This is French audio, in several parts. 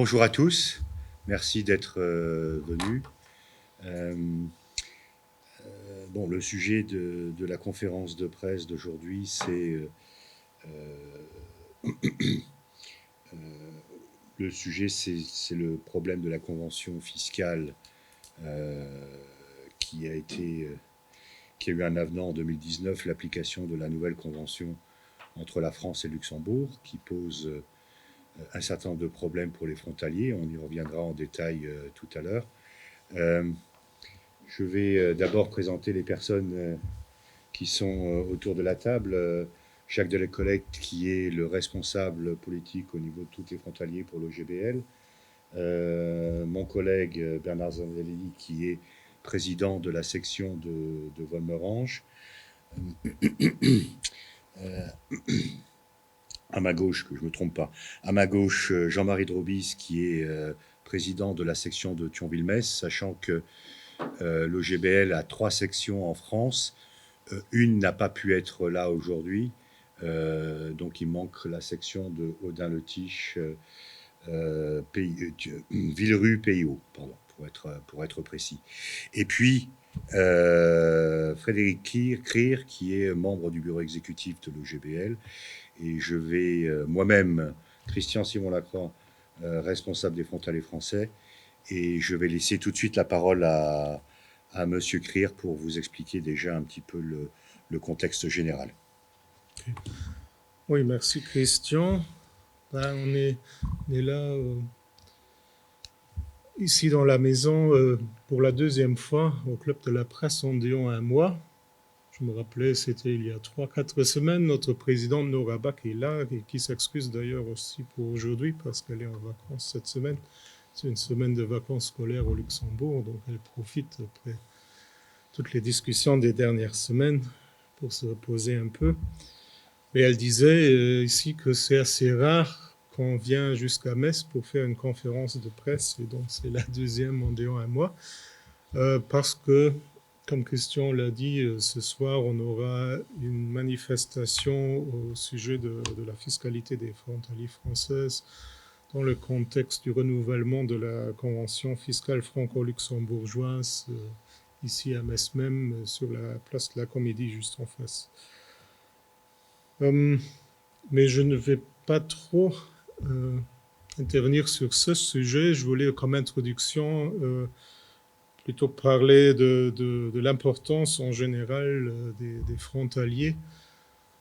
Bonjour à tous, merci d'être venus. Euh, le sujet de la conférence de presse d'aujourd'hui, c'est le problème de la convention fiscale euh, qui a été, qui a eu un avenant en 2019, l'application de la nouvelle convention entre la France et Luxembourg, qui pose un certain nombre de problèmes pour les frontaliers. On y reviendra en détail tout à l'heure. Je vais d'abord présenter les personnes qui sont autour de la table. Jacques Delecollecte, qui est le responsable politique au niveau de tous les frontaliers pour l'OGBL. Mon collègue Bernard Zanelli, qui est président de la section de Volmerange. À ma gauche, que je ne me trompe pas, à ma gauche, Jean-Marie Drobis, qui est président de la section de Thionville-Metz, sachant que l'OGBL a 3 sections en France. Une n'a pas pu être là aujourd'hui, donc il manque la section de Audun-le-Tiche, Villerue, Pays-Haut, pardon, pour être précis. Et puis, Frédéric Krier, qui est membre du bureau exécutif de l'OGBL, et je vais moi-même, Christian Simon-Lacroix, responsable des frontaliers français, et je vais laisser tout de suite la parole à Monsieur Krier pour vous expliquer déjà un petit peu le contexte général. Oui, merci Christian. On est là ici dans la maison pour la deuxième fois au Club de la Presse environ un mois. Je me rappelais, c'était il y a 3-4 semaines. Notre présidente Nora Bach est là et qui s'excuse d'ailleurs aussi pour aujourd'hui parce qu'elle est en vacances cette semaine. C'est une semaine de vacances scolaires au Luxembourg, donc elle profite après toutes les discussions des dernières semaines pour se reposer un peu. Mais elle disait ici que c'est assez rare qu'on vient jusqu'à Metz pour faire une conférence de presse, et donc c'est la deuxième environ un mois, parce que, comme Christian l'a dit, ce soir on aura une manifestation au sujet de la fiscalité des frontaliers françaises dans le contexte du renouvellement de la convention fiscale franco-luxembourgeoise ici à Metz même, sur la place de la Comédie juste en face. Mais je ne vais pas trop intervenir sur ce sujet. Je voulais, comme introduction, plutôt parler de l'importance en général des frontaliers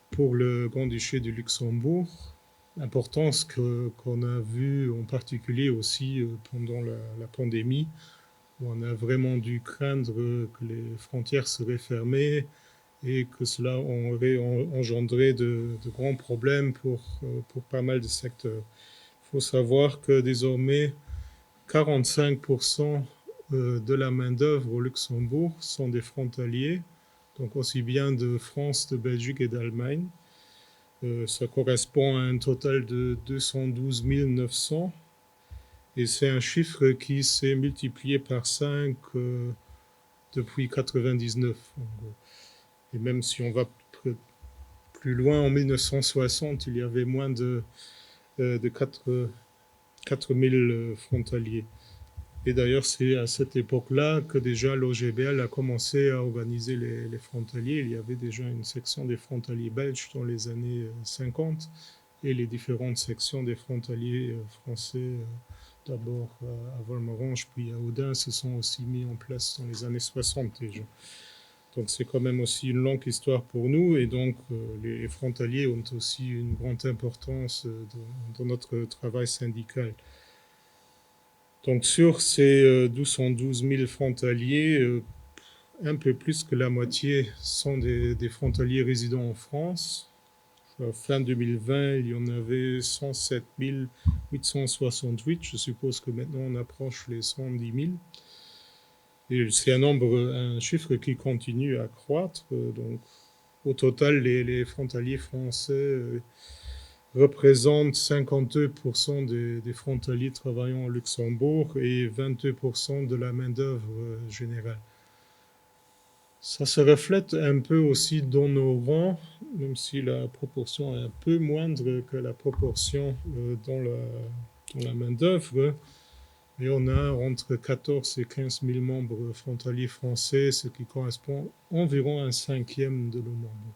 pour le Grand-Duché du Luxembourg. Importance qu'on a vue en particulier aussi pendant la pandémie, où on a vraiment dû craindre que les frontières seraient fermées et que cela aurait engendré de grands problèmes pour pas mal de secteurs. Il faut savoir que désormais, 45% de la main-d'œuvre au Luxembourg sont des frontaliers, donc aussi bien de France, de Belgique et d'Allemagne. Ça correspond à un total de 212 900. Et c'est un chiffre qui s'est multiplié par 5 depuis 1999. Et même si on va plus loin, en 1960, il y avait moins de 4000 frontaliers. Et d'ailleurs, c'est à cette époque-là que déjà l'OGBL a commencé à organiser les frontaliers. Il y avait déjà une section des frontaliers belges dans les années 50 et les différentes sections des frontaliers français, d'abord à Volmerange, puis à Audun, se sont aussi mis en place dans les années 60 déjà. Donc c'est quand même aussi une longue histoire pour nous, et donc les frontaliers ont aussi une grande importance dans notre travail syndical. Donc sur ces 212 000 frontaliers, un peu plus que la moitié sont des frontaliers résidant en France. Fin 2020, il y en avait 107 868. Je suppose que maintenant on approche les 110 000. Et c'est un chiffre qui continue à croître. Donc, au total, les frontaliers français représentent 52% des frontaliers travaillant au Luxembourg et 22% de la main-d'œuvre générale. Ça se reflète un peu aussi dans nos rangs, même si la proportion est un peu moindre que la proportion dans dans la main-d'œuvre. Et on a entre 14 et 15 000 membres frontaliers français, ce qui correspond environ à un cinquième de nos membres,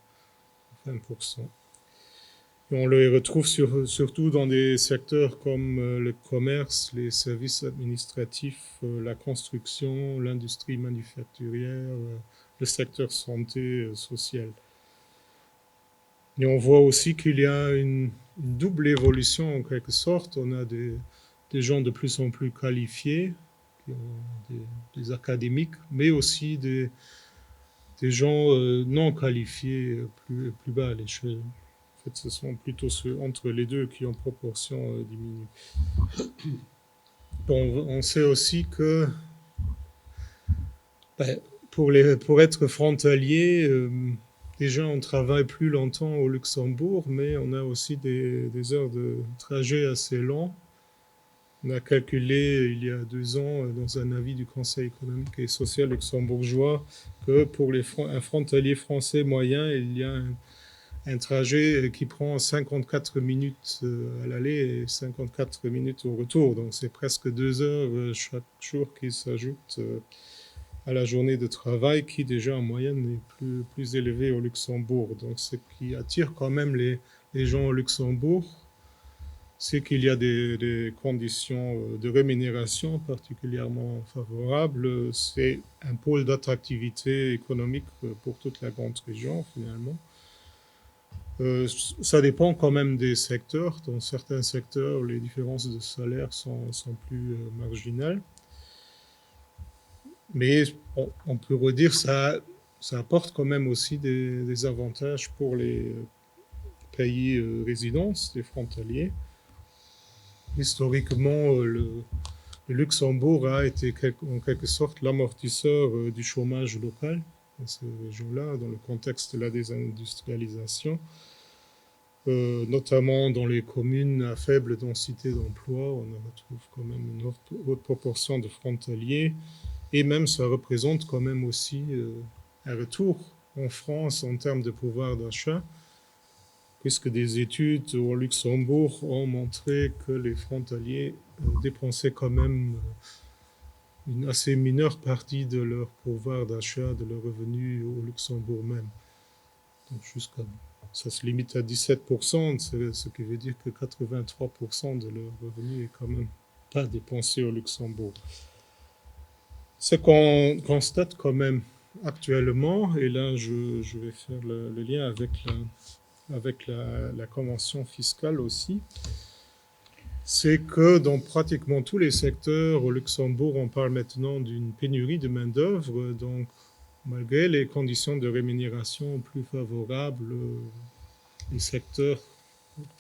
20%. Et on les retrouve surtout dans des secteurs comme le commerce, les services administratifs, la construction, l'industrie manufacturière, le secteur santé, social. Et on voit aussi qu'il y a une double évolution en quelque sorte. On a des gens de plus en plus qualifiés, qui ont des académiques, mais aussi des gens non qualifiés plus bas à l'échelle. En fait, ce sont plutôt ceux entre les deux qui en proportion diminuent. Bon, on sait aussi que pour être frontalier, déjà on travaille plus longtemps au Luxembourg, mais on a aussi des heures de trajet assez longs. On a calculé il y a 2 ans dans un avis du Conseil économique et social luxembourgeois que pour un frontalier français moyen, il y a un trajet qui prend 54 minutes à l'aller et 54 minutes au retour. Donc c'est presque 2 heures chaque jour qui s'ajoutent à la journée de travail qui déjà en moyenne est plus élevée au Luxembourg. Donc ce qui attire quand même les gens au Luxembourg, c'est qu'il y a des conditions de rémunération particulièrement favorables. C'est un pôle d'attractivité économique pour toute la grande région, finalement. Ça dépend quand même des secteurs. Dans certains secteurs, les différences de salaire sont plus marginales. Mais on peut redire ça apporte quand même aussi des avantages pour les pays résidence, les frontaliers. Historiquement, le Luxembourg a été en quelque sorte l'amortisseur du chômage local dans ces régions-là, dans le contexte de la désindustrialisation, notamment dans les communes à faible densité d'emploi. On retrouve quand même une haute proportion de frontaliers, et même ça représente quand même aussi un retour en France en termes de pouvoir d'achat, puisque des études au Luxembourg ont montré que les frontaliers dépensaient quand même une assez mineure partie de leur pouvoir d'achat, de leurs revenus au Luxembourg même. Donc ça se limite à 17%, ce qui veut dire que 83% de leurs revenus est quand même pas dépensé au Luxembourg. Ce qu'on constate quand même actuellement, et là je vais faire le lien avec la convention fiscale aussi, c'est que dans pratiquement tous les secteurs au Luxembourg, on parle maintenant d'une pénurie de main-d'œuvre. Donc, malgré les conditions de rémunération plus favorables, les secteurs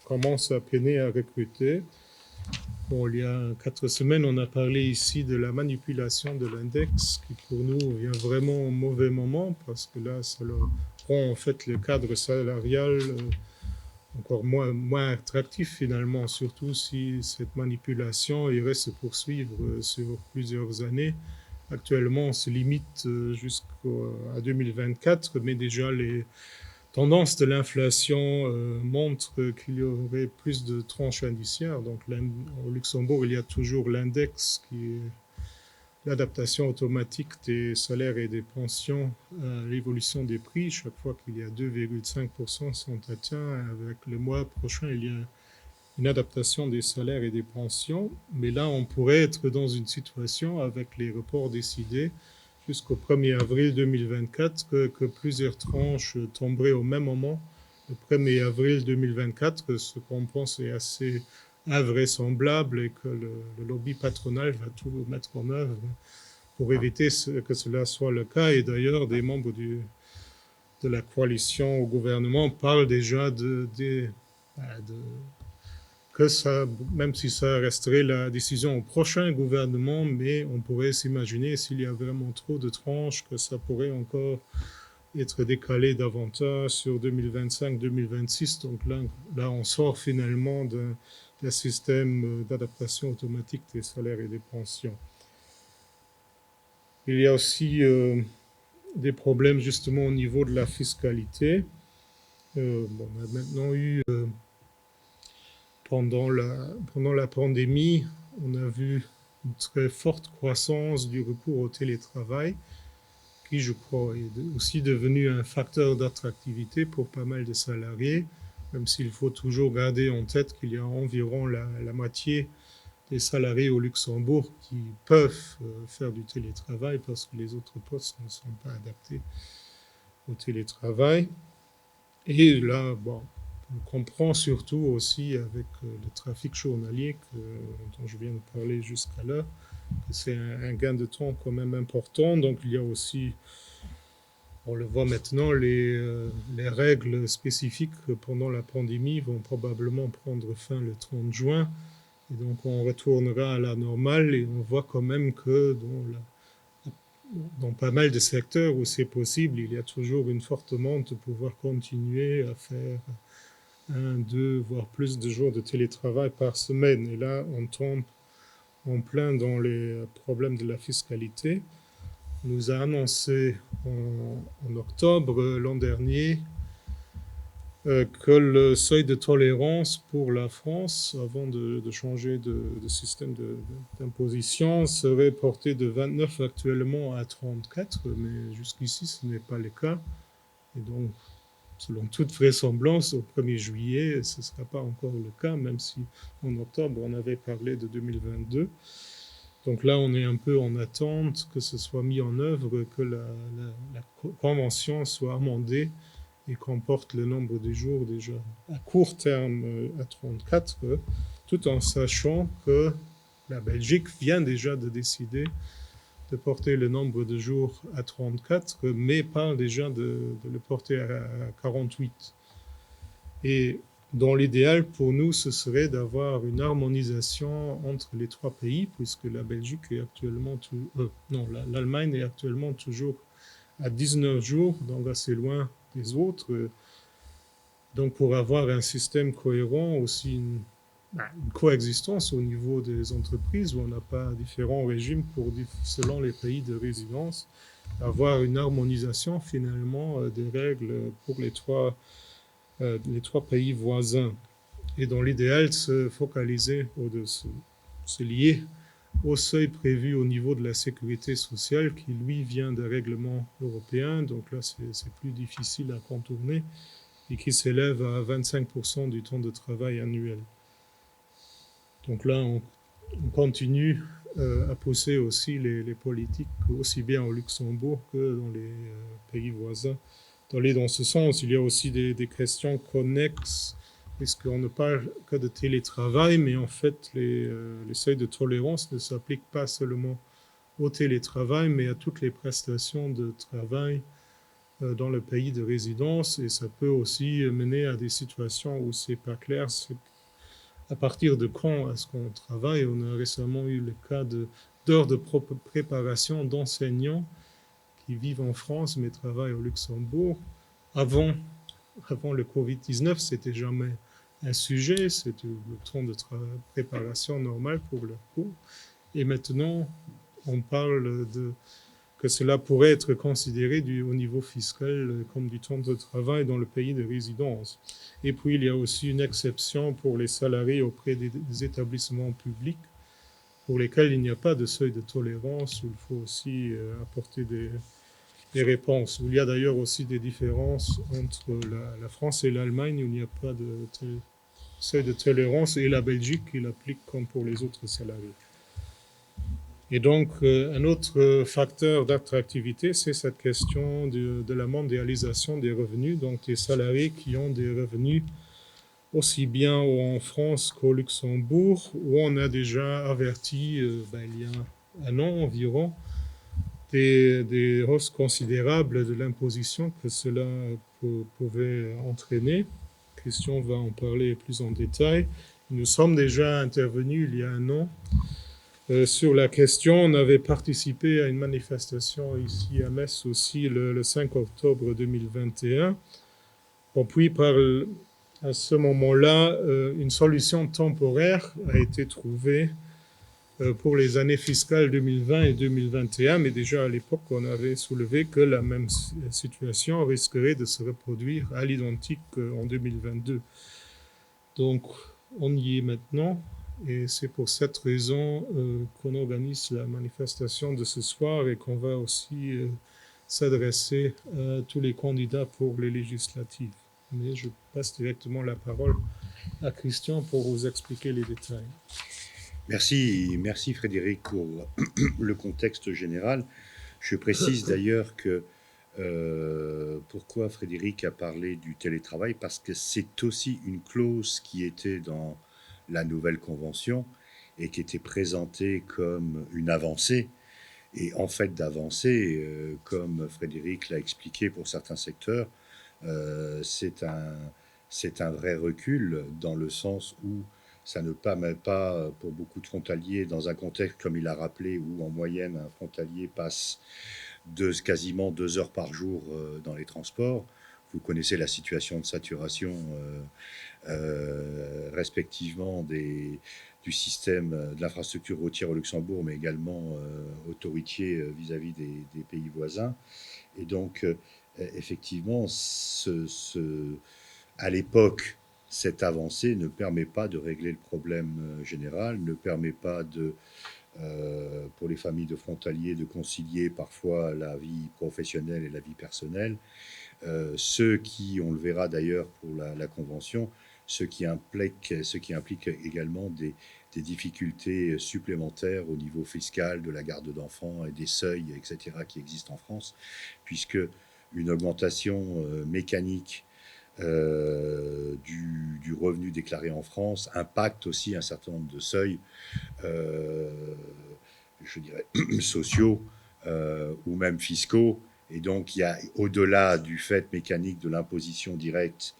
commencent à peiner à recruter. Bon, il y a 4 semaines, on a parlé ici de la manipulation de l'index, qui pour nous vient vraiment au mauvais moment, parce que là, ça leur rend en fait le cadre salarial encore moins attractif finalement, surtout si cette manipulation irait se poursuivre sur plusieurs années. Actuellement, on se limite jusqu'à 2024, mais déjà les tendances de l'inflation montrent qu'il y aurait plus de tranches indiciaires. Donc au Luxembourg, il y a toujours l'index qui est l'adaptation automatique des salaires et des pensions à l'évolution des prix. Chaque fois qu'il y a 2,5% sont atteints, avec le mois prochain, il y a une adaptation des salaires et des pensions. Mais là, on pourrait être dans une situation, avec les reports décidés jusqu'au 1er avril 2024, que plusieurs tranches tomberaient au même moment. Le 1er avril 2024, ce qu'on pense est assez invraisemblable, et que le lobby patronal va tout mettre en œuvre pour éviter que cela soit le cas. Et d'ailleurs, des membres de la coalition au gouvernement parlent déjà que ça, même si ça resterait la décision au prochain gouvernement, mais on pourrait s'imaginer, s'il y a vraiment trop de tranches, que ça pourrait encore être décalé davantage sur 2025-2026. Donc là, on sort finalement d'un système d'adaptation automatique des salaires et des pensions. Il y a aussi des problèmes justement au niveau de la fiscalité. On a maintenant eu pendant la pandémie, on a vu une très forte croissance du recours au télétravail, qui, je crois, est aussi devenu un facteur d'attractivité pour pas mal de salariés, même s'il faut toujours garder en tête qu'il y a environ la moitié des salariés au Luxembourg qui peuvent faire du télétravail parce que les autres postes ne sont pas adaptés au télétravail. Et là, bon, on comprend surtout aussi avec le trafic journalier dont je viens de parler jusqu'alors, que c'est un gain de temps quand même important. Donc il y a aussi, on le voit maintenant, les règles spécifiques pendant la pandémie vont probablement prendre fin le 30 juin. Et donc on retournera à la normale et on voit quand même que dans pas mal de secteurs où c'est possible, il y a toujours une forte demande de pouvoir continuer à faire 1, 2, voire plus de jours de télétravail par semaine. Et là, on tombe en plein dans les problèmes de la fiscalité. On nous a annoncé en octobre l'an dernier que le seuil de tolérance pour la France, avant de changer de système d'imposition, serait porté de 29 actuellement à 34, mais jusqu'ici ce n'est pas le cas. Et donc, selon toute vraisemblance, au 1er juillet, ce ne sera pas encore le cas, même si en octobre on avait parlé de 2022. Donc là, on est un peu en attente que ce soit mis en œuvre, que la convention soit amendée et qu'on porte le nombre de jours déjà à court terme à 34, tout en sachant que la Belgique vient déjà de décider de porter le nombre de jours à 34, mais parle déjà de le porter à 48. Et dans l'idéal, pour nous, ce serait d'avoir une harmonisation entre les trois pays, puisque la Belgique est actuellement... l'Allemagne est actuellement toujours à 19 jours, donc assez loin des autres. Donc pour avoir un système cohérent, aussi une coexistence au niveau des entreprises, où on n'a pas différents régimes selon les pays de résidence, avoir une harmonisation finalement des règles pour les trois pays voisins. Et dans l'idéal, se focaliser au-dessus. C'est lié au seuil prévu au niveau de la sécurité sociale qui, lui, vient d'un règlement européen. Donc là, c'est plus difficile à contourner et qui s'élève à 25% du temps de travail annuel. Donc là, on continue à pousser aussi les politiques, aussi bien au Luxembourg que dans les pays voisins, d'aller dans ce sens. Il y a aussi des questions connexes, puisqu'on ne parle que de télétravail, mais en fait, les seuils de tolérance ne s'appliquent pas seulement au télétravail, mais à toutes les prestations de travail dans le pays de résidence. Et ça peut aussi mener à des situations où c'est pas clair à partir de quand est-ce qu'on travaille. On a récemment eu le cas d'heures de préparation d'enseignants qui vivent en France mais travaillent au Luxembourg. Avant le Covid-19, c'était jamais un sujet, c'était le temps de préparation normal pour leur cours. Et maintenant, on parle que cela pourrait être considéré au niveau fiscal comme du temps de travail dans le pays de résidence. Et puis, il y a aussi une exception pour les salariés auprès des établissements publics pour lesquels il n'y a pas de seuil de tolérance, où il faut aussi apporter des réponses. Il y a d'ailleurs aussi des différences entre la France et l'Allemagne, où il n'y a pas de seuil de tolérance, et la Belgique qui l'applique comme pour les autres salariés. Et donc, un autre facteur d'attractivité, c'est cette question de la mondialisation des revenus, donc des salariés qui ont des revenus aussi bien en France qu'au Luxembourg, où on a déjà averti, il y a 1 an environ, des hausses considérables de l'imposition que cela pouvait entraîner. Christian va en parler plus en détail. Nous sommes déjà intervenus il y a 1 an sur la question. On avait participé à une manifestation ici à Metz aussi le 5 octobre 2021. Puis à ce moment-là, une solution temporaire a été trouvée pour les années fiscales 2020 et 2021, mais déjà à l'époque, on avait soulevé que la même situation risquerait de se reproduire à l'identique en 2022. Donc, on y est maintenant. Et c'est pour cette raison qu'on organise la manifestation de ce soir et qu'on va aussi s'adresser à tous les candidats pour les législatives. Mais je passe directement la parole à Christian pour vous expliquer les détails. Merci Frédéric pour le contexte général. Je précise d'ailleurs que pourquoi Frédéric a parlé du télétravail, parce que c'est aussi une clause qui était dans la nouvelle convention et qui était présentée comme une avancée. Et en fait d'avancée, comme Frédéric l'a expliqué pour certains secteurs, euh, c'est un, c'est un vrai recul dans le sens où ça ne permet pas pour beaucoup de frontaliers, dans un contexte comme il a rappelé, où en moyenne un frontalier passe quasiment 2 heures par jour dans les transports. Vous connaissez la situation de saturation respectivement du système de l'infrastructure routière au Luxembourg, mais également autoroutier vis-à-vis des pays voisins. Et donc, effectivement, à l'époque, cette avancée ne permet pas de régler le problème général, ne permet pas pour les familles de frontaliers de concilier parfois la vie professionnelle et la vie personnelle. Ceux qui, on le verra d'ailleurs pour la Convention, ce qui implique également des difficultés supplémentaires au niveau fiscal, de la garde d'enfants et des seuils, etc., qui existent en France, puisque une augmentation mécanique du revenu déclaré en France impacte aussi un certain nombre de seuils, euh, je dirais, sociaux ou même fiscaux. Et donc, il y a, au-delà du fait mécanique de l'imposition directe,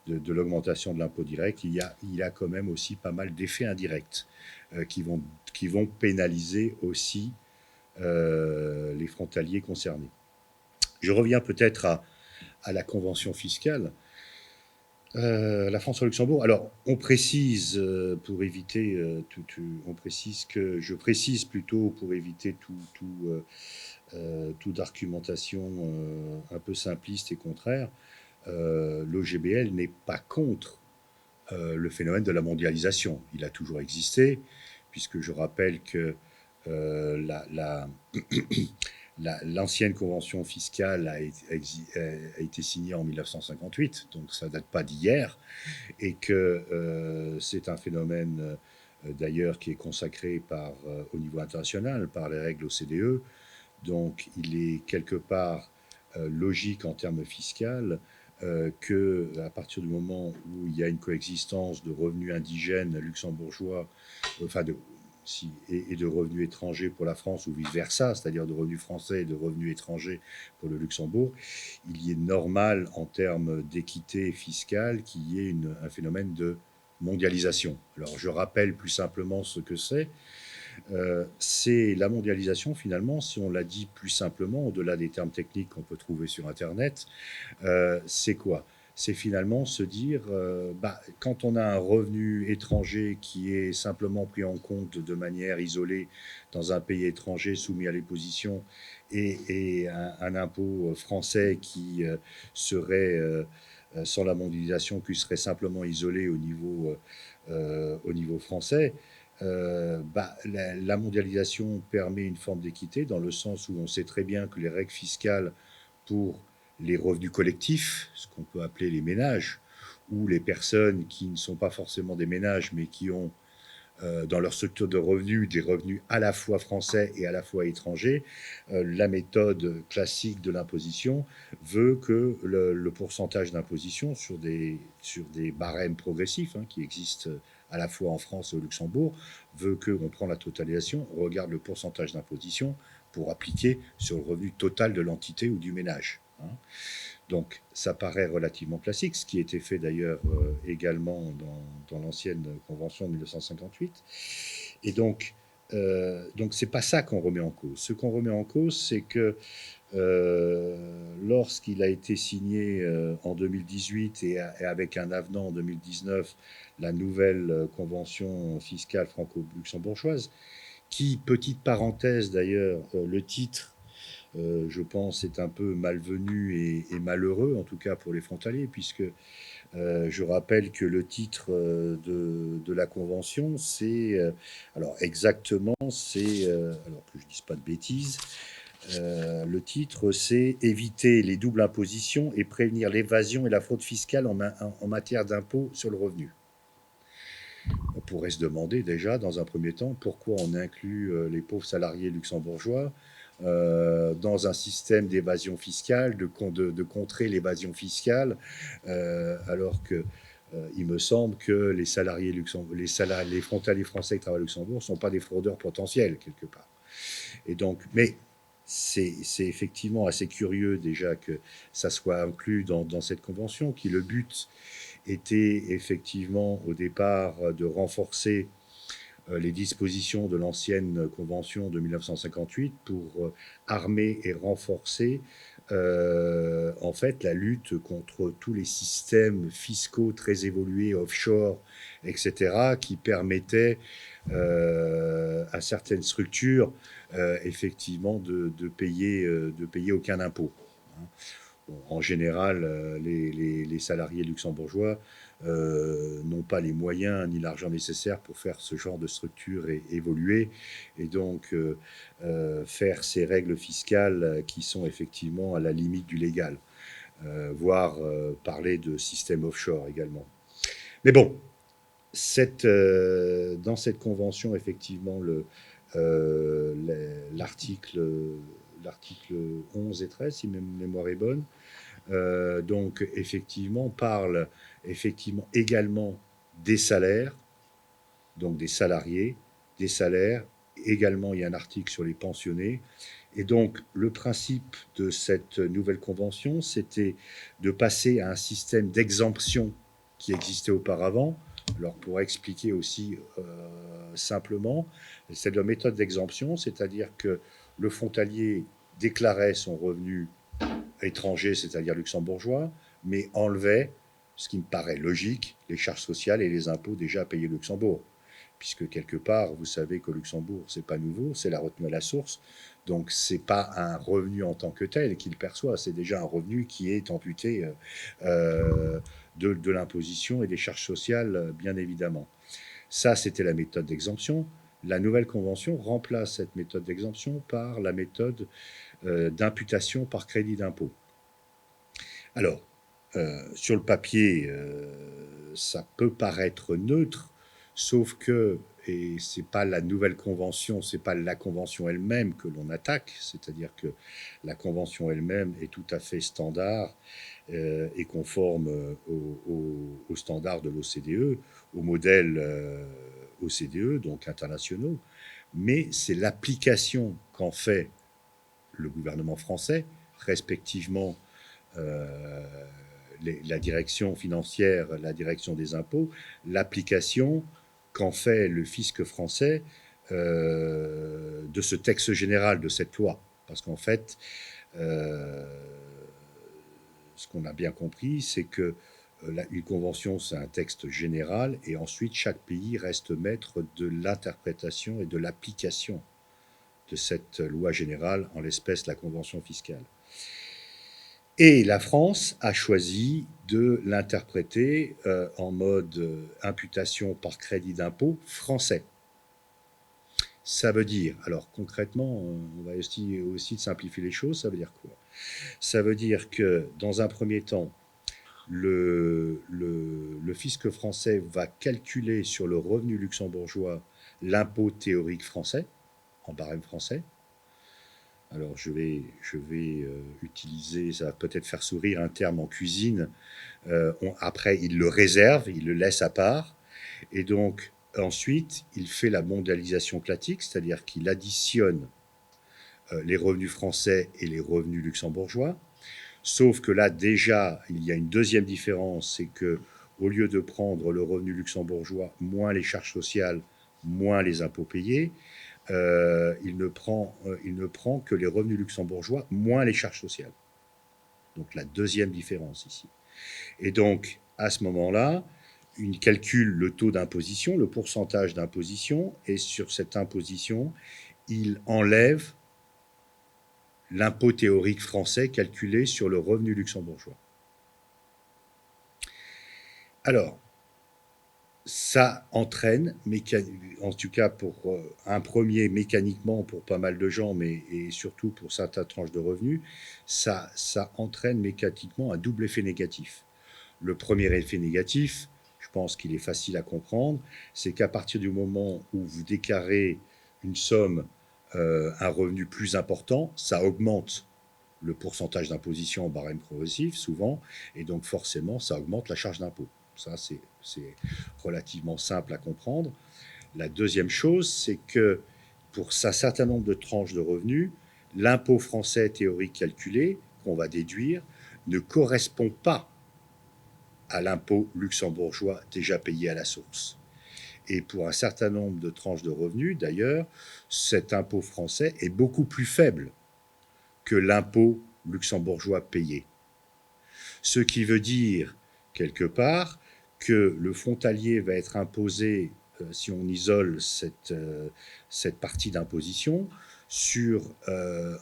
de l'augmentation de l'impôt direct, il y a quand même aussi pas mal d'effets indirects qui vont pénaliser aussi les frontaliers concernés. Je reviens peut-être à la convention fiscale. La France au Luxembourg. Alors, on précise pour éviter on précise que je précise plutôt pour éviter toute argumentation un peu simpliste et contraire. L'OGBL n'est pas contre le phénomène de la mondialisation. Il a toujours existé, puisque je rappelle que euh, la, la, l'ancienne convention fiscale a été signée en 1958, donc ça ne date pas d'hier, et que c'est un phénomène d'ailleurs qui est consacré au niveau international par les règles OCDE. Donc il est quelque part logique en termes fiscaux qu'à partir du moment où il y a une coexistence de revenus indigènes luxembourgeois, enfin et de revenus étrangers pour la France ou vice-versa, c'est-à-dire de revenus français et de revenus étrangers pour le Luxembourg, il y est normal en termes d'équité fiscale qu'il y ait un phénomène de mondialisation. Alors je rappelle plus simplement ce que c'est la mondialisation finalement, si on l'a dit plus simplement, au-delà des termes techniques qu'on peut trouver sur Internet, c'est quoi? C'est finalement se dire, quand on a un revenu étranger qui est simplement pris en compte de manière isolée dans un pays étranger soumis à l'imposition et un impôt français qui serait, sans la mondialisation, qui serait simplement isolé au niveau français, la mondialisation permet une forme d'équité dans le sens où on sait très bien que les règles fiscales pour les revenus collectifs, ce qu'on peut appeler les ménages, ou les personnes qui ne sont pas forcément des ménages, mais qui ont dans leur structure de revenus des revenus à la fois français et à la fois étrangers, la méthode classique de l'imposition veut que le pourcentage d'imposition sur des barèmes progressifs qui existent à la fois en France et au Luxembourg, veut qu'on prend la totalisation, on regarde le pourcentage d'imposition pour appliquer sur le revenu total de l'entité ou du ménage. Donc ça paraît relativement classique, ce qui était fait d'ailleurs également dans l'ancienne convention de 1958. Et donc c'est pas ça qu'on remet en cause. Ce qu'on remet en cause, c'est que lorsqu'il a été signé en 2018 et avec un avenant en 2019, la nouvelle convention fiscale franco-luxembourgeoise, qui, petite parenthèse d'ailleurs, le titre je pense, est un peu malvenu et malheureux, en tout cas pour les frontaliers, puisque Je rappelle que le titre de la convention, c'est, alors exactement, c'est, alors que je ne dise pas de bêtises, le titre, c'est éviter les doubles impositions et prévenir l'évasion et la fraude fiscale en matière d'impôt sur le revenu. On pourrait se demander déjà, dans un premier temps, pourquoi on inclut les pauvres salariés luxembourgeois dans un système d'évasion fiscale, de contrer l'évasion fiscale, alors que il me semble que les frontaliers français qui travaillent au Luxembourg ne sont pas des fraudeurs potentiels, quelque part. Et donc, mais c'est effectivement assez curieux déjà que ça soit inclus dans cette convention, qui le but était effectivement au départ de renforcer les dispositions de l'ancienne convention de 1958 pour armer et renforcer en fait la lutte contre tous les systèmes fiscaux très évolués, offshore, etc., qui permettaient à certaines structures effectivement de payer aucun impôt. Hein. Bon, en général, les salariés luxembourgeois n'ont pas les moyens ni l'argent nécessaire pour faire ce genre de structure et évoluer. Et donc, faire ces règles fiscales qui sont effectivement à la limite du légal, voire parler de système offshore également. Mais bon, dans cette convention, effectivement, l'article 11 et 13, si ma mémoire est bonne, donc effectivement parle effectivement également des salaires, donc des salariés, des salaires. Également, il y a un article sur les pensionnés. Et donc, le principe de cette nouvelle convention, c'était de passer à un système d'exemption qui existait auparavant. Alors, pour expliquer aussi simplement, c'est la méthode d'exemption, c'est-à-dire que le frontalier déclarait son revenu étranger, c'est-à-dire luxembourgeois, mais enlevait, ce qui me paraît logique, les charges sociales et les impôts déjà payés au Luxembourg. Puisque quelque part, vous savez qu'au Luxembourg, c'est pas nouveau, c'est la retenue à la source. Donc, c'est pas un revenu en tant que tel qu'il perçoit, c'est déjà un revenu qui est amputé de l'imposition et des charges sociales, bien évidemment. Ça, c'était la méthode d'exemption. La nouvelle convention remplace cette méthode d'exemption par la méthode d'imputation par crédit d'impôt. Alors, sur le papier, ça peut paraître neutre, sauf que, et c'est pas la nouvelle convention, c'est pas la convention elle-même que l'on attaque, c'est-à-dire que la convention elle-même est tout à fait standard et conforme aux standards de l'OCDE, aux modèles OCDE, donc internationaux, mais c'est l'application qu'en fait le gouvernement français, respectivement la direction financière, la direction des impôts, l'application qu'en fait le fisc français de ce texte général, de cette loi. Parce qu'en fait, ce qu'on a bien compris, c'est que une convention, c'est un texte général, et ensuite chaque pays reste maître de l'interprétation et de l'application de cette loi générale, en l'espèce la convention fiscale. Et la France a choisi de l'interpréter en mode imputation par crédit d'impôt français. Ça veut dire, alors concrètement, on va aussi simplifier les choses, ça veut dire quoi? Ça veut dire que dans un premier temps, le fisc français va calculer sur le revenu luxembourgeois l'impôt théorique français, en barème français. Alors je vais utiliser, ça va peut-être faire sourire un terme en cuisine. Après, il le réserve, il le laisse à part. Et donc, ensuite, il fait la mondialisation classique, c'est-à-dire qu'il additionne les revenus français et les revenus luxembourgeois. Sauf que là, déjà, il y a une deuxième différence, c'est que au lieu de prendre le revenu luxembourgeois moins les charges sociales, moins les impôts payés, il ne prend que les revenus luxembourgeois moins les charges sociales. Donc la deuxième différence ici. Et donc, à ce moment-là, il calcule le taux d'imposition, le pourcentage d'imposition, et sur cette imposition, il enlève l'impôt théorique français calculé sur le revenu luxembourgeois. Alors, ça entraîne, en tout cas pour un premier mécaniquement pour pas mal de gens, mais et surtout pour certaines tranches de revenus, ça entraîne mécaniquement un double effet négatif. Le premier effet négatif, je pense qu'il est facile à comprendre, c'est qu'à partir du moment où vous déclarez une somme, un revenu plus important, ça augmente le pourcentage d'imposition en barème progressif, souvent, et donc forcément, ça augmente la charge d'impôt. Ça, c'est relativement simple à comprendre. La deuxième chose, c'est que pour un certain nombre de tranches de revenus, l'impôt français théorique calculé, qu'on va déduire, ne correspond pas à l'impôt luxembourgeois déjà payé à la source. Et pour un certain nombre de tranches de revenus, d'ailleurs, cet impôt français est beaucoup plus faible que l'impôt luxembourgeois payé. Ce qui veut dire, quelque part, que le frontalier va être imposé, si on isole cette partie d'imposition, sur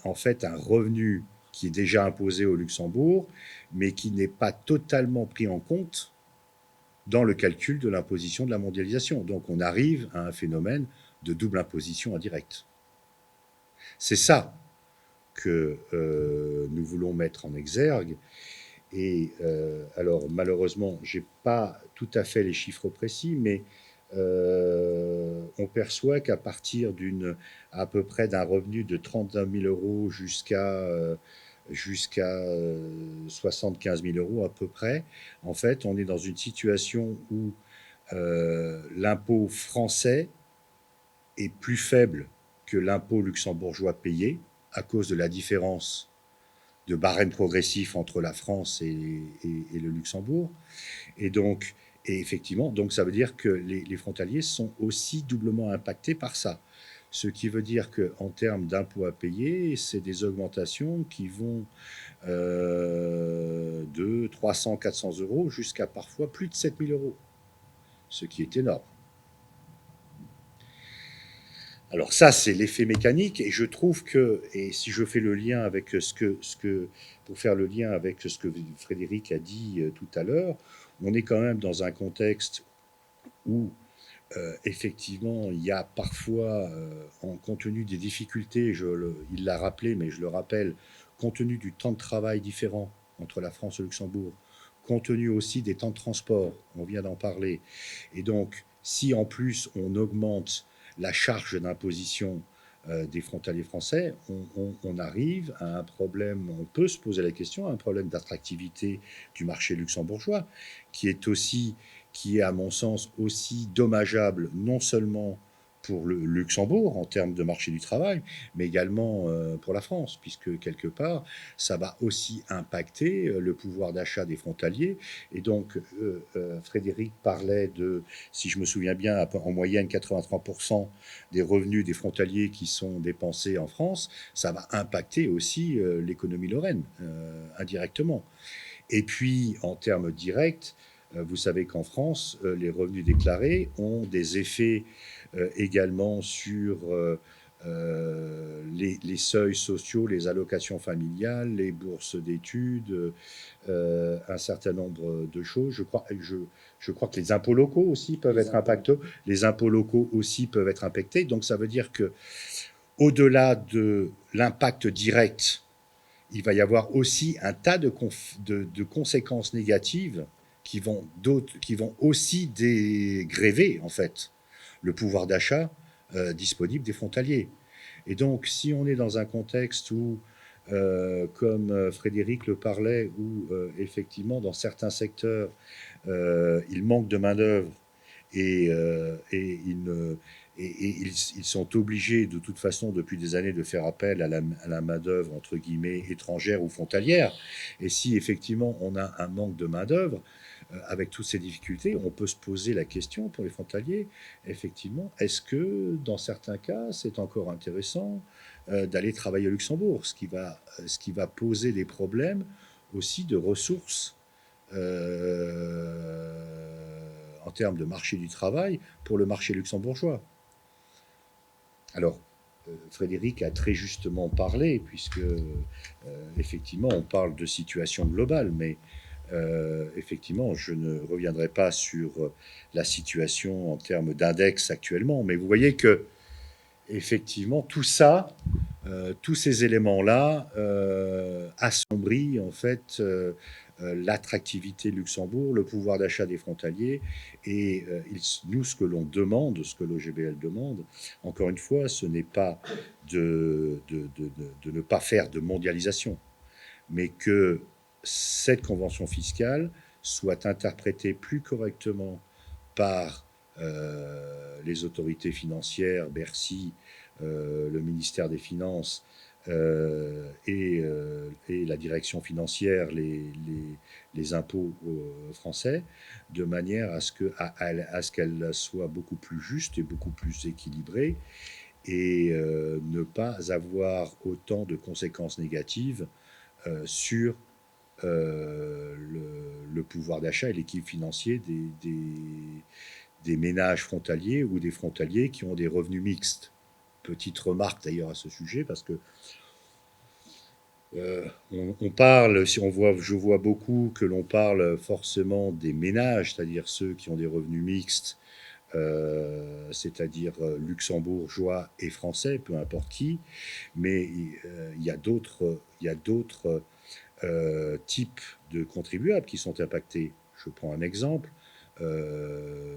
en fait un revenu qui est déjà imposé au Luxembourg, mais qui n'est pas totalement pris en compte dans le calcul de l'imposition de la mondialisation. Donc on arrive à un phénomène de double imposition indirecte. C'est ça que nous voulons mettre en exergue. Et alors malheureusement, je n'ai pas tout à fait les chiffres précis, mais on perçoit qu'à partir à peu près d'un revenu de 31 000 euros jusqu'à 75 000 euros à peu près, en fait, on est dans une situation où l'impôt français est plus faible que l'impôt luxembourgeois payé à cause de la différence de barème progressif entre la France et le Luxembourg. Et donc, et effectivement, donc ça veut dire que les frontaliers sont aussi doublement impactés par ça. Ce qui veut dire qu'en termes d'impôts à payer, c'est des augmentations qui vont de 300-400 euros jusqu'à parfois plus de 7 000 euros, ce qui est énorme. Alors ça, c'est l'effet mécanique, et je trouve que, et si je fais le lien avec pour faire le lien avec ce que Frédéric a dit tout à l'heure, on est quand même dans un contexte où effectivement, il y a parfois, compte tenu des difficultés, il l'a rappelé, mais je le rappelle, compte tenu du temps de travail différent entre la France et le Luxembourg, compte tenu aussi des temps de transport, on vient d'en parler, et donc si en plus on augmente la charge d'imposition des frontaliers français, on arrive à un problème, on peut se poser la question, un problème d'attractivité du marché luxembourgeois, qui est à mon sens aussi dommageable, non seulement pour le Luxembourg en termes de marché du travail, mais également pour la France, puisque quelque part, ça va aussi impacter le pouvoir d'achat des frontaliers. Et donc, Frédéric parlait de, si je me souviens bien, en moyenne 83% des revenus des frontaliers qui sont dépensés en France, ça va impacter aussi l'économie lorraine, indirectement. Et puis, en termes directs, vous savez qu'en France, les revenus déclarés ont des effets également sur les seuils sociaux, les allocations familiales, les bourses d'études, un certain nombre de choses. Je crois que les impôts locaux aussi peuvent être impactés. Les impôts locaux aussi peuvent être impactés. Donc ça veut dire que, au-delà de l'impact direct, il va y avoir aussi un tas de conséquences négatives qui vont aussi dégréver, en fait, le pouvoir d'achat disponible des frontaliers. Et donc, si on est dans un contexte où, comme Frédéric le parlait, où effectivement, dans certains secteurs, il manque de main-d'œuvre et ils sont obligés, de toute façon, depuis des années, de faire appel à la main-d'œuvre, entre guillemets, étrangère ou frontalière. Et si effectivement on a un manque de main-d'œuvre, avec toutes ces difficultés, on peut se poser la question pour les frontaliers, effectivement, est-ce que dans certains cas, c'est encore intéressant d'aller travailler au Luxembourg, ce qui va poser des problèmes aussi de ressources en termes de marché du travail pour le marché luxembourgeois. Alors, Frédéric a très justement parlé, puisque effectivement on parle de situation globale, mais Effectivement, je ne reviendrai pas sur la situation en termes d'index actuellement, mais vous voyez que effectivement tout ça, tous ces éléments-là assombrient en fait l'attractivité de Luxembourg, le pouvoir d'achat des frontaliers. Et nous, ce que l'on demande, ce que l'OGBL demande, encore une fois, ce n'est pas de ne pas faire de mondialisation, mais que cette convention fiscale soit interprétée plus correctement par les autorités financières, Bercy, le ministère des Finances et la direction financière, les impôts français, de manière à ce qu'elle soit beaucoup plus juste et beaucoup plus équilibrée et ne pas avoir autant de conséquences négatives sur le pouvoir d'achat et l'équilibre financier des ménages frontaliers ou des frontaliers qui ont des revenus mixtes. Petite remarque d'ailleurs à ce sujet, parce que on parle, si on voit, je vois beaucoup que l'on parle forcément des ménages, c'est-à-dire ceux qui ont des revenus mixtes, c'est-à-dire luxembourgeois et français, peu importe qui, mais il y a d'autres types de contribuables qui sont impactés. Je prends un exemple. Euh,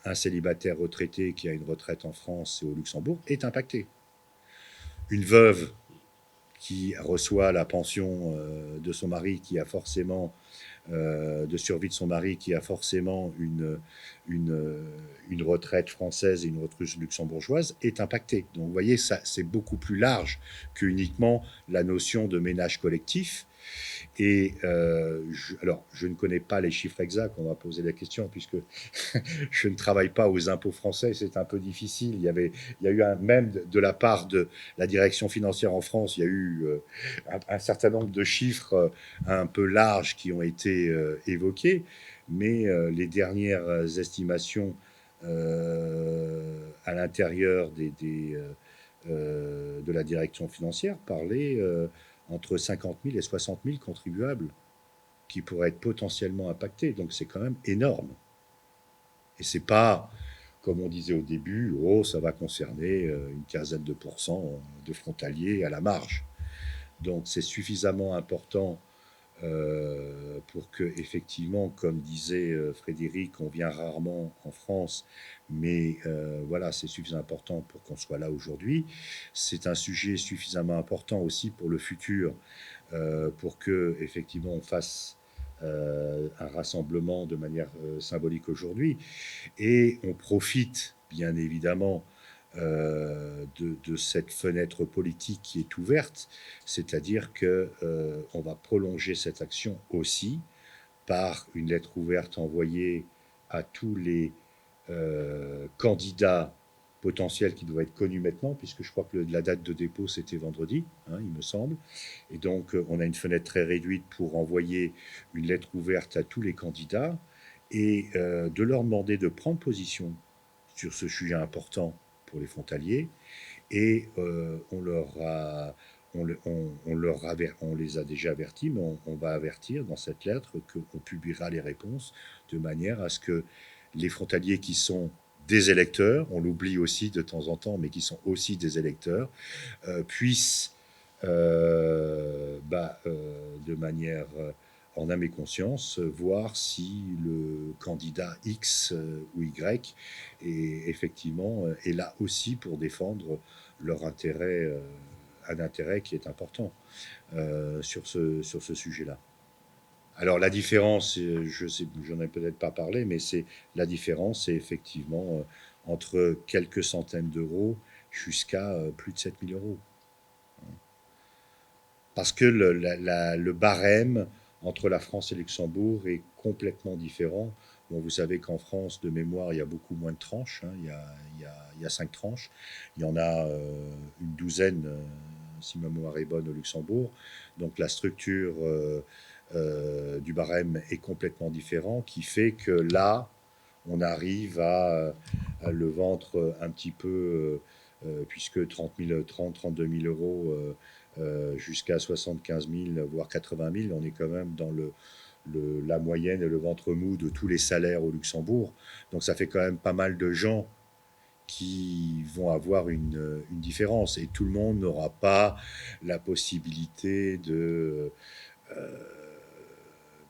un célibataire retraité qui a une retraite en France et au Luxembourg est impacté. Une veuve qui reçoit la pension de son mari, qui a forcément de survie de son mari, qui a forcément une retraite française et une retraite luxembourgeoise, est impactée. Donc vous voyez, ça, c'est beaucoup plus large que uniquement la notion de ménage collectif. Et alors, je ne connais pas les chiffres exacts, on va poser la question, puisque je ne travaille pas aux impôts français, c'est un peu difficile. Il y a eu même de la part de la direction financière en France, il y a eu un certain nombre de chiffres un peu larges qui ont été évoqués, mais les dernières estimations à l'intérieur de la direction financière parlaient entre 50 000 et 60 000 contribuables qui pourraient être potentiellement impactés. Donc c'est quand même énorme. Et c'est pas, comme on disait au début, oh, ça va concerner une quinzaine de pourcents de frontaliers à la marge. Donc c'est suffisamment important pour que, effectivement, comme disait Frédéric, on vient rarement en France, mais voilà, c'est suffisamment important pour qu'on soit là aujourd'hui. C'est un sujet suffisamment important aussi pour le futur, pour que, effectivement, on fasse un rassemblement de manière symbolique aujourd'hui. Et on profite, bien évidemment, de cette fenêtre politique qui est ouverte, c'est-à-dire que on va prolonger cette action aussi par une lettre ouverte envoyée à tous les candidats potentiels qui doivent être connus maintenant, puisque je crois que la date de dépôt c'était vendredi, hein, il me semble. Et donc on a une fenêtre très réduite pour envoyer une lettre ouverte à tous les candidats et de leur demander de prendre position sur ce sujet important pour les frontaliers. Et on les a déjà avertis, mais on va avertir dans cette lettre qu'on publiera les réponses de manière à ce que les frontaliers qui sont des électeurs, on l'oublie aussi de temps en temps, mais qui sont aussi des électeurs, puissent, de manière en âme et conscience, voir si le candidat X ou Y est effectivement est là aussi pour défendre leur intérêt, un intérêt qui est important sur ce sujet-là. Alors la différence, je sais, j'en ai peut-être pas parlé, mais c'est la différence, c'est effectivement entre quelques centaines d'euros jusqu'à plus de 7 000 euros. Parce que le barème entre la France et Luxembourg est complètement différent. Bon, vous savez qu'en France, de mémoire, il y a beaucoup moins de tranches. Hein. Il y a 5 tranches. Il y en a une douzaine, si ma mémoire est bonne, au Luxembourg. Donc la structure du barème est complètement différente, qui fait que là, on arrive à le ventre un petit peu, puisque 32 000 euros jusqu'à 75 000, voire 80 000, on est quand même la moyenne et le ventre mou de tous les salaires au Luxembourg. Donc ça fait quand même pas mal de gens qui vont avoir une différence. Et tout le monde n'aura pas la possibilité de...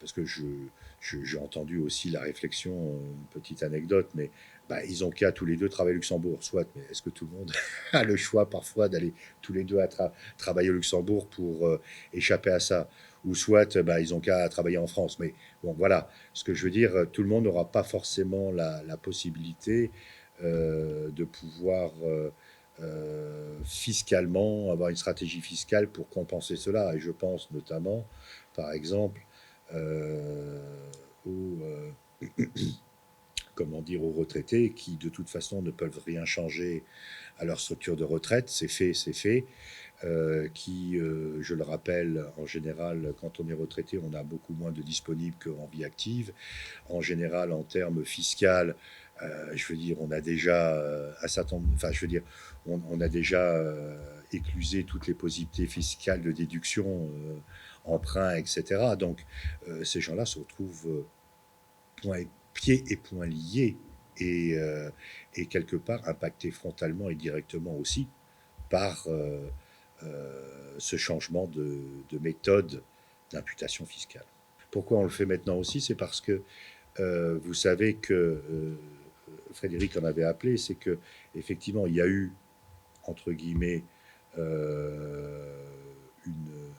parce que j'ai entendu aussi la réflexion, une petite anecdote, mais ils ont qu'à tous les deux travailler au Luxembourg. Soit, mais est-ce que tout le monde a le choix parfois d'aller tous les deux travailler au Luxembourg pour échapper à ça? Ou soit, ils ont qu'à travailler en France. Mais bon, voilà, ce que je veux dire, tout le monde n'aura pas forcément la possibilité de pouvoir fiscalement avoir une stratégie fiscale pour compenser cela. Et je pense notamment, par exemple, aux, aux retraités qui, de toute façon, ne peuvent rien changer à leur structure de retraite. C'est fait, c'est fait. Je le rappelle, en général, quand on est retraité, on a beaucoup moins de disponibles qu'en vie active. En général, en termes fiscaux, je veux dire, on a déjà un certain nombre, enfin, je veux dire, on a déjà éclusé toutes les possibilités fiscales de déduction, emprunts, etc. Donc, ces gens-là se retrouvent pieds et poings liés et quelque part impactés frontalement et directement aussi par ce changement de méthode d'imputation fiscale. Pourquoi on le fait maintenant aussi? C'est parce que vous savez que Frédéric en avait appelé, c'est que effectivement il y a eu entre guillemets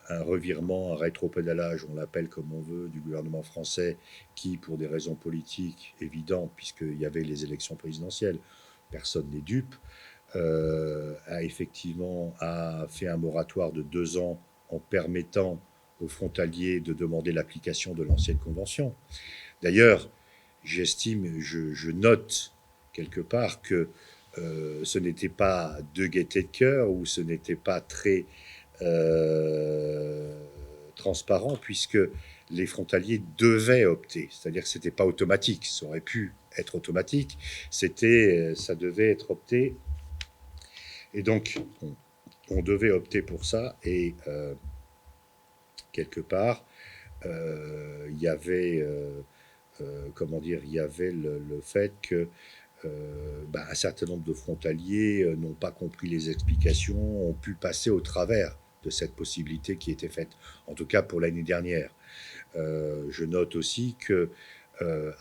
un revirement, un rétropédalage, on l'appelle comme on veut, du gouvernement français qui, pour des raisons politiques évidentes, puisqu'il y avait les élections présidentielles, personne n'est dupe, a fait un moratoire de 2 ans en permettant aux frontaliers de demander l'application de l'ancienne convention. D'ailleurs, j'estime, je note quelque part que ce n'était pas de gaieté de cœur ou ce n'était pas très transparent puisque les frontaliers devaient opter. C'est-à-dire que ce n'était pas automatique. Ça aurait pu être automatique. Ça devait être opté. Et donc, on devait opter pour ça. Et quelque part, il y avait le fait que un certain nombre de frontaliers n'ont pas compris les explications, ont pu passer au travers de cette possibilité qui était faite, en tout cas pour l'année dernière. Je note aussi que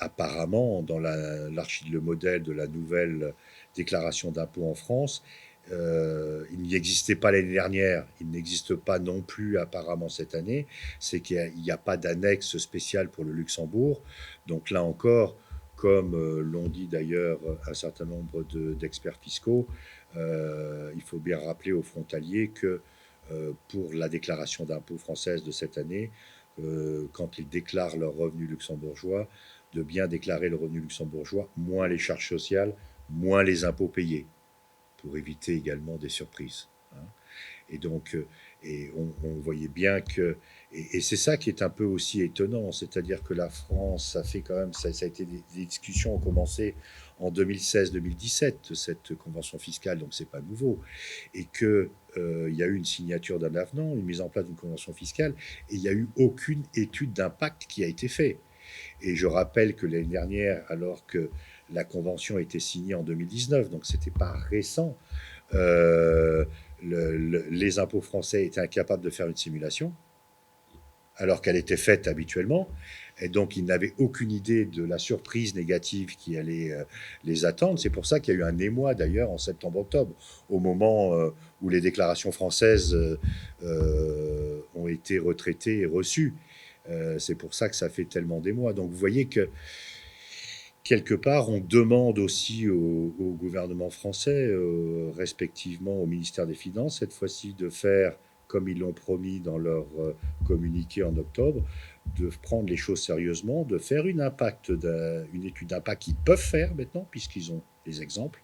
apparemment, dans le modèle de la nouvelle déclaration d'impôt en France, il n'y existait pas l'année dernière, il n'existe pas non plus apparemment cette année, c'est qu'il n'y a pas d'annexe spéciale pour le Luxembourg. Donc là encore, comme l'ont dit d'ailleurs un certain nombre d'experts fiscaux, il faut bien rappeler aux frontaliers que pour la déclaration d'impôt française de cette année, quand ils déclarent leur revenu luxembourgeois, de bien déclarer le revenu luxembourgeois, moins les charges sociales, moins les impôts payés, pour éviter également des surprises. Et donc, on voyait bien que... Et c'est ça qui est un peu aussi étonnant, c'est-à-dire que la France, ça fait quand même... Ça a été des discussions ont commencé en 2016-2017, de cette convention fiscale, donc c'est pas nouveau. Et qu'il y a eu une signature d'un avenant, une mise en place d'une convention fiscale, et il n'y a eu aucune étude d'impact qui a été faite. Et je rappelle que l'année dernière, alors que la convention a été signée en 2019, donc c'était pas récent, les impôts français étaient incapables de faire une simulation, alors qu'elle était faite habituellement. Et donc, ils n'avaient aucune idée de la surprise négative qui allait les attendre. C'est pour ça qu'il y a eu un émoi, d'ailleurs, en septembre-octobre, au moment où les déclarations françaises ont été retraitées et reçues. C'est pour ça que ça fait tellement d'émoi. Donc, vous voyez que quelque part, on demande aussi au gouvernement français, respectivement au ministère des Finances, cette fois-ci de faire, comme ils l'ont promis dans leur communiqué en octobre, de prendre les choses sérieusement, de faire une étude d'impact qu'ils peuvent faire maintenant, puisqu'ils ont les exemples,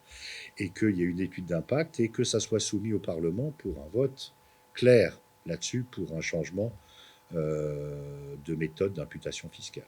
et qu'il y ait une étude d'impact et que ça soit soumis au Parlement pour un vote clair là-dessus, pour un changement de méthode d'imputation fiscale.